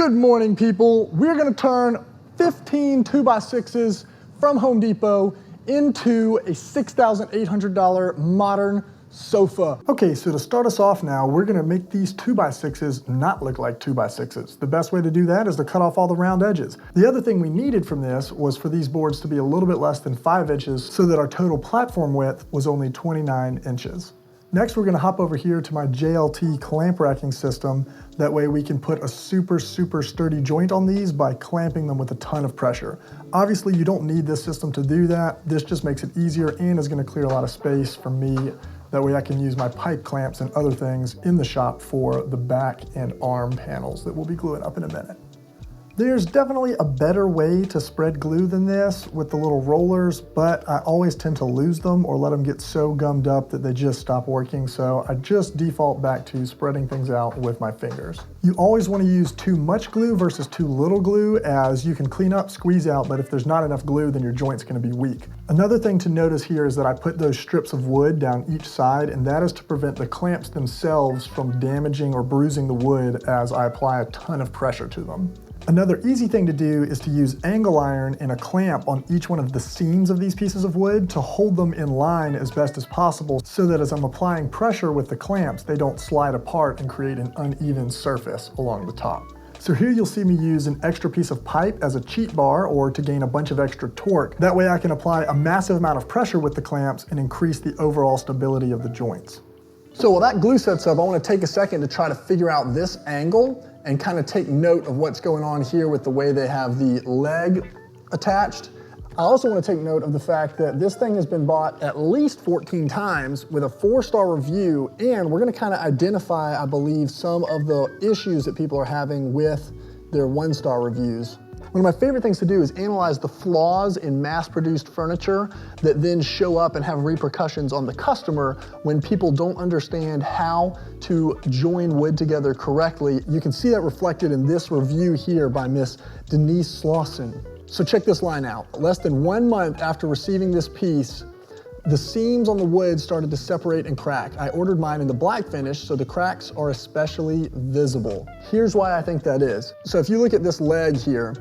Good morning, people. We're gonna turn 15 2x6s from Home Depot into a $6,800 modern sofa. Okay, so to start us off now, we're gonna make these 2x6s not look like 2x6s. The best way to do that is to cut off all the round edges. The other thing we needed from this was for these boards to be a little bit less than 5 inches so that our total platform width was only 29 inches. Next, we're gonna hop over here to my JLT clamp racking system. That way we can put a super sturdy joint on these by clamping them with a ton of pressure. Obviously, you don't need this system to do that. This just makes it easier and is gonna clear a lot of space for me. That way I can use my pipe clamps and other things in the shop for the back and arm panels that we'll be gluing up in a minute. There's definitely a better way to spread glue than this with the little rollers, but I always tend to lose them or let them get so gummed up that they just stop working, so I just default back to spreading things out with my fingers. You always want to use too much glue versus too little glue, as you can clean up, squeeze out, but if there's not enough glue, then your joint's going to be weak. Another thing to notice here is that I put those strips of wood down each side, and that is to prevent the clamps themselves from damaging or bruising the wood as I apply a ton of pressure to them. Another easy thing to do is to use angle iron and a clamp on each one of the seams of these pieces of wood to hold them in line as best as possible so that as I'm applying pressure with the clamps, they don't slide apart and create an uneven surface along the top. So here you'll see me use an extra piece of pipe as a cheat bar or to gain a bunch of extra torque. That way I can apply a massive amount of pressure with the clamps and increase the overall stability of the joints. So while that glue sets up, I want to take a second to try to figure out this angle and kind of take note of what's going on here with the way they have the leg attached. I also want to take note of the fact that this thing has been bought at least 14 times with a 4-star review, and we're going to kind of identify, I believe, some of the issues that people are having with their 1-star reviews. One of my favorite things to do is analyze the flaws in mass-produced furniture that then show up and have repercussions on the customer when people don't understand how to join wood together correctly. You can see that reflected in this review here by Miss Denise Slauson. So check this line out. Less than 1 month after receiving this piece, the seams on the wood started to separate and crack. I ordered mine in the black finish, so the cracks are especially visible. Here's why I think that is. So if you look at this leg here,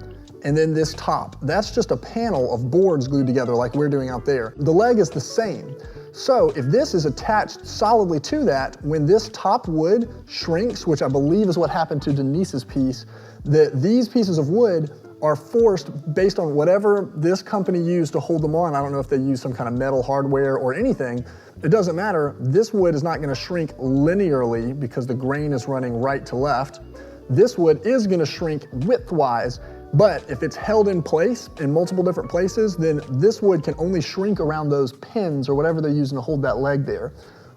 and then this top, that's just a panel of boards glued together like we're doing out there. The leg is the same. So if this is attached solidly to that, when this top wood shrinks, which I believe is what happened to Denise's piece, these pieces of wood are forced based on whatever this company used to hold them on. I don't know if they use some kind of metal hardware or anything. It doesn't matter. This wood is not gonna shrink linearly because the grain is running right to left. This wood is gonna shrink widthwise, but if it's held in place in multiple different places, then this wood can only shrink around those pins or whatever they're using to hold that leg there,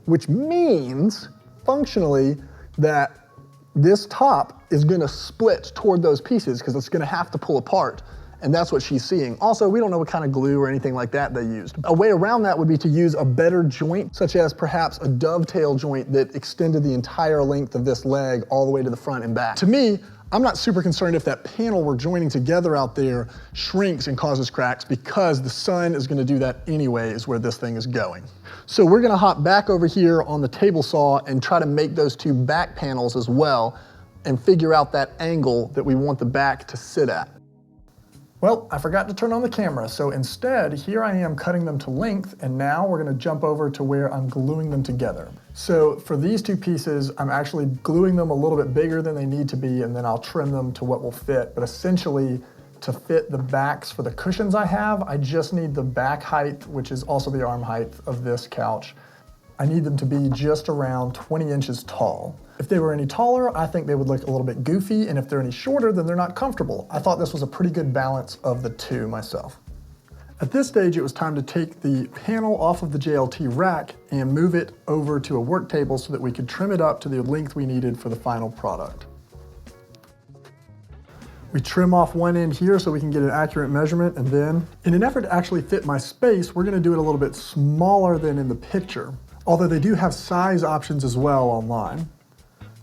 which means functionally that this top is gonna split toward those pieces because it's gonna have to pull apart, and that's what she's seeing. Also, we don't know what kind of glue or anything like that they used. A way around that would be to use a better joint, such as perhaps a dovetail joint that extended the entire length of this leg all the way to the front and back. To me, I'm not super concerned if that panel we're joining together out there shrinks and causes cracks because the sun is gonna do that anyways where this thing is going. So we're gonna hop back over here on the table saw and try to make those 2 back panels as well and figure out that angle that we want the back to sit at. Well, I forgot to turn on the camera, so instead, here I am cutting them to length, and now we're gonna jump over to where I'm gluing them together. So for these 2 pieces, I'm actually gluing them a little bit bigger than they need to be, and then I'll trim them to what will fit. But essentially, to fit the backs for the cushions I have, I just need the back height, which is also the arm height of this couch. I need them to be just around 20 inches tall. If they were any taller, I think they would look a little bit goofy, and if they're any shorter, then they're not comfortable. I thought this was a pretty good balance of the 2 myself. At this stage, it was time to take the panel off of the JLT rack and move it over to a work table so that we could trim it up to the length we needed for the final product. We trim off one end here so we can get an accurate measurement, and then, in an effort to actually fit my space, we're gonna do it a little bit smaller than in the picture, although they do have size options as well online.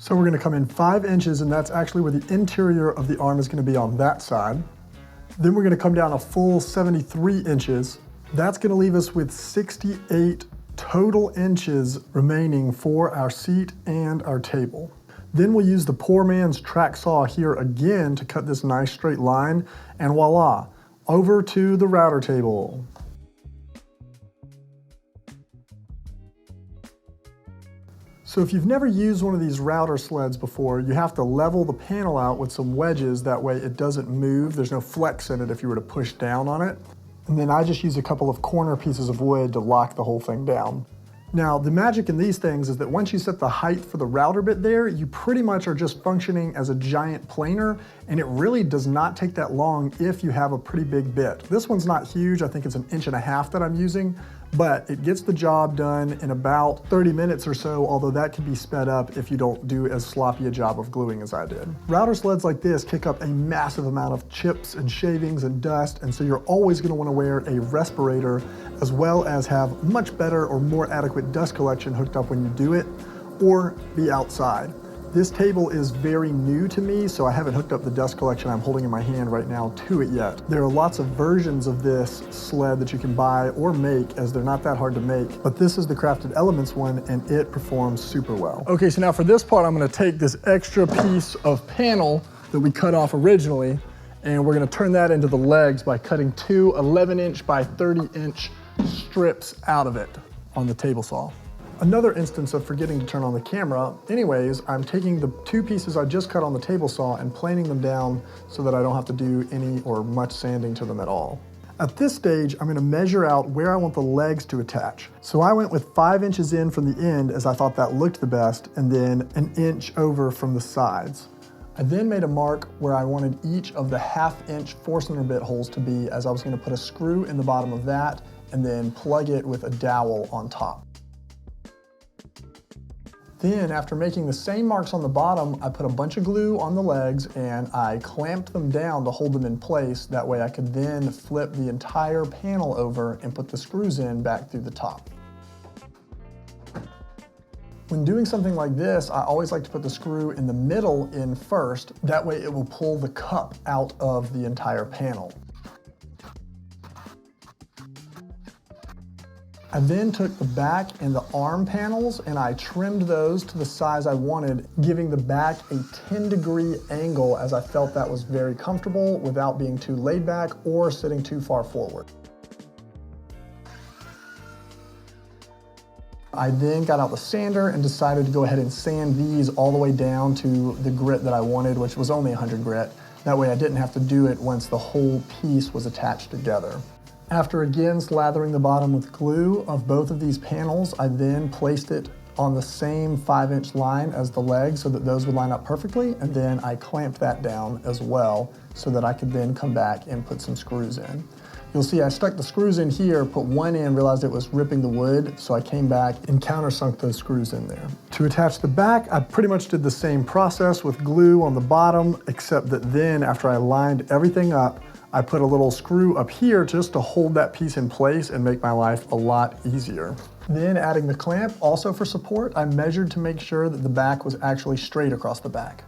So we're gonna come in 5 inches, and that's actually where the interior of the arm is gonna be on that side. Then we're gonna come down a full 73 inches. That's gonna leave us with 68 total inches remaining for our seat and our table. Then we'll use the poor man's track saw here again to cut this nice straight line, and voila, over to the router table. So if you've never used one of these router sleds before, you have to level the panel out with some wedges, that way it doesn't move. There's no flex in it if you were to push down on it. And then I just use a couple of corner pieces of wood to lock the whole thing down. Now, the magic in these things is that once you set the height for the router bit there, you pretty much are just functioning as a giant planer, and it really does not take that long if you have a pretty big bit. This one's not huge, I think it's 1.5 inches that I'm using, but it gets the job done in about 30 minutes or so, although that can be sped up if you don't do as sloppy a job of gluing as I did. Router sleds like this kick up a massive amount of chips and shavings and dust, and so you're always gonna wanna wear a respirator, as well as have much better or more adequate dust collection hooked up when you do it, or be outside. This table is very new to me, so I haven't hooked up the dust collection I'm holding in my hand right now to it yet. There are lots of versions of this sled that you can buy or make, as they're not that hard to make, but this is the Crafted Elements one, and it performs super well. Okay, so now for this part, I'm gonna take this extra piece of panel that we cut off originally, and we're gonna turn that into the legs by cutting 2 11-inch by 30-inch strips out of it on the table saw. Another instance of forgetting to turn on the camera. Anyways, I'm taking the 2 pieces I just cut on the table saw and planing them down so that I don't have to do any or much sanding to them at all. At this stage, I'm gonna measure out where I want the legs to attach. So I went with 5 inches in from the end, as I thought that looked the best, and then 1 inch over from the sides. I then made a mark where I wanted each of the 1/2 inch Forstner bit holes to be, as I was gonna put a screw in the bottom of that and then plug it with a dowel on top. Then, after making the same marks on the bottom, I put a bunch of glue on the legs and I clamped them down to hold them in place. That way I could then flip the entire panel over and put the screws in back through the top. When doing something like this, I always like to put the screw in the middle in first. That way it will pull the cup out of the entire panel. I then took the back and the arm panels and I trimmed those to the size I wanted, giving the back a 10-degree angle, as I felt that was very comfortable without being too laid back or sitting too far forward. I then got out the sander and decided to go ahead and sand these all the way down to the grit that I wanted, which was only 100 grit. That way I didn't have to do it once the whole piece was attached together. After again slathering the bottom with glue of both of these panels, I then placed it on the same 5-inch line as the legs so that those would line up perfectly, and then I clamped that down as well so that I could then come back and put some screws in. You'll see I stuck the screws in here, put one in, realized it was ripping the wood, so I came back and countersunk those screws in there. To attach the back, I pretty much did the same process with glue on the bottom, except that then after I lined everything up, I put a little screw up here just to hold that piece in place and make my life a lot easier. Then adding the clamp, also for support, I measured to make sure that the back was actually straight across the back.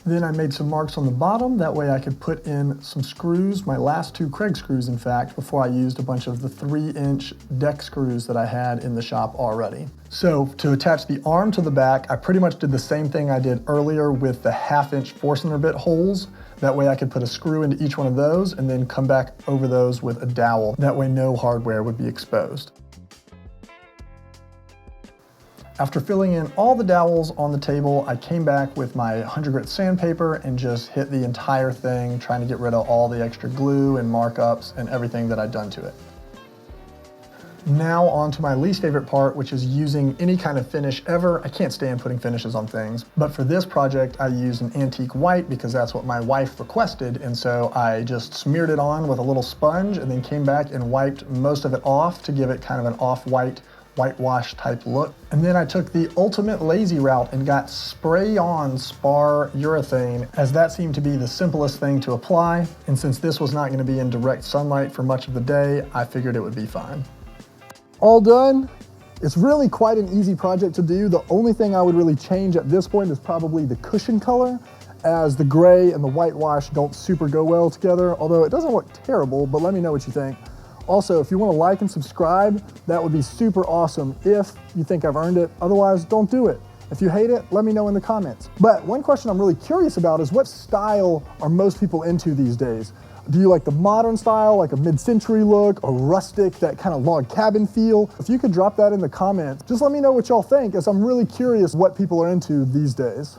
Then I made some marks on the bottom, that way I could put in some screws, my last 2 Craig screws in fact, before I used a bunch of the 3-inch deck screws that I had in the shop already. So to attach the arm to the back, I pretty much did the same thing I did earlier with the 1/2-inch Forstner bit holes. That way I could put a screw into each one of those and then come back over those with a dowel. That way no hardware would be exposed. After filling in all the dowels on the table, I came back with my 100 grit sandpaper and just hit the entire thing, trying to get rid of all the extra glue and markups and everything that I'd done to it. Now on to my least favorite part, which is using any kind of finish ever. I can't stand putting finishes on things, but for this project I used an antique white because that's what my wife requested, and so I just smeared it on with a little sponge and then came back and wiped most of it off to give it kind of an off-white whitewash type look. And then I took the ultimate lazy route and got spray-on spar urethane, as that seemed to be the simplest thing to apply, and since this was not going to be in direct sunlight for much of the day, I figured it would be fine. All done. It's really quite an easy project to do. The only thing I would really change at this point is probably the cushion color, as the gray and the whitewash don't super go well together, although it doesn't look terrible, but let me know what you think. Also, if you want to like and subscribe, that would be super awesome if you think I've earned it. Otherwise, don't do it. If you hate it, let me know in the comments. But one question I'm really curious about is what style are most people into these days? Do you like the modern style, like a mid-century look, a rustic, that kind of log cabin feel? If you could drop that in the comments, just let me know what y'all think, as I'm really curious what people are into these days.